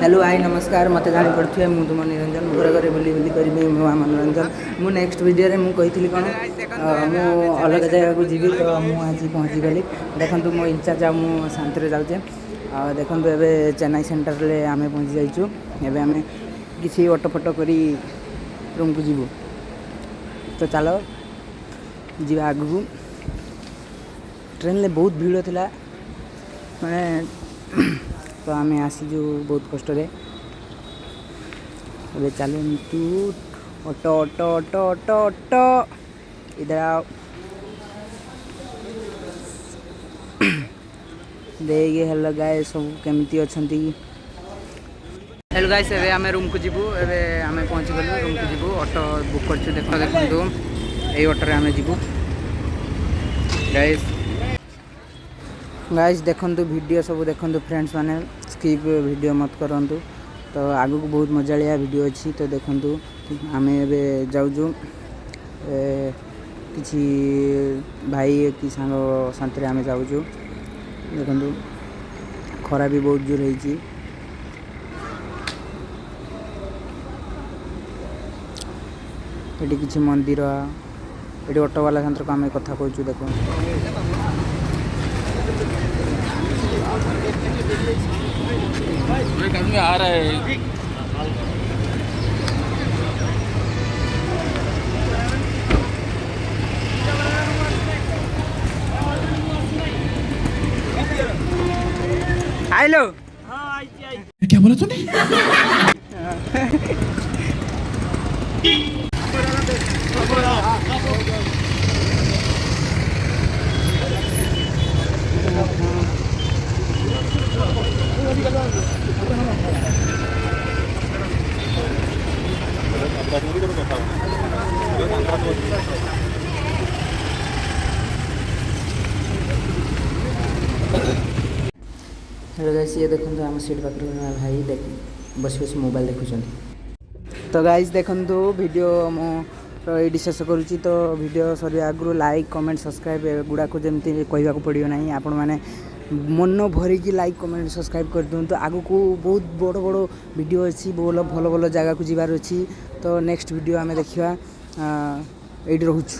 Hello hi नमस्कार मत जानी पड़े मुझे तुम निरंजन घर घर बुली बुली करी मनोरंजन मु नेक्स्ट वीडियो में कही कौन मु अलग जगह को जी तो मुझे पहुँची गली देखो मो इंचार्ज आ शांति जाऊे देखो ए चेन्नई सेंटर में आम पहुँची जाइए एवं आम किसी ऑटो फटो कर रूम को जीवु तो चलो जी आगू ट्रेन में बहुत भीड़ थी मैंने तो आम आसीजु बहुत कष्ट चलतु auto auto auto auto auto इधर आओ देखिए हेलो गाय सब केमती अच्छा हेलो गाइस एवं आम रूम को जीवु एवं आम पहुँची गलु रूम को जीवु ऑटो बुक कर देखो ये ऑटो आम जीवु गाइस गाइस देखो वीडियो सब देखो फ्रेंड्स माने स्किप वीडियो मत करंतु तो आगु को बहुत मजालिया वीडियो अच्छी तो देखो आम ए जाऊँ किसी भाई कि सांग शांति आम जाऊँ देखो खरा भी बहुत जोर है ये किसी मंदिर ये ऑटो वाला सहित को आम कथा कहूँ देखो आ रहा है हेलो क्या बोला तूने? हेलो गाइस ये देखो आम सीट पाखे भाई देख बस बस मोबाइल देखुं तो गाइस देखो वीडियो मुझे शेष करुँची तो वीडियो सर आगु लाइक कमेंट सब्सक्राइब गुड़ाक जमी कहवाक पड़ो ना आपण मैंने मन भरिकी लाइक कमेंट सब्सक्राइब कर दिखाँ आगु को बहुत बड़ बड़ वीडियो अच्छी भल भल भल जगह को जीवार अच्छी तो नेक्स्ट वीडियो आम देखा ये रोचु।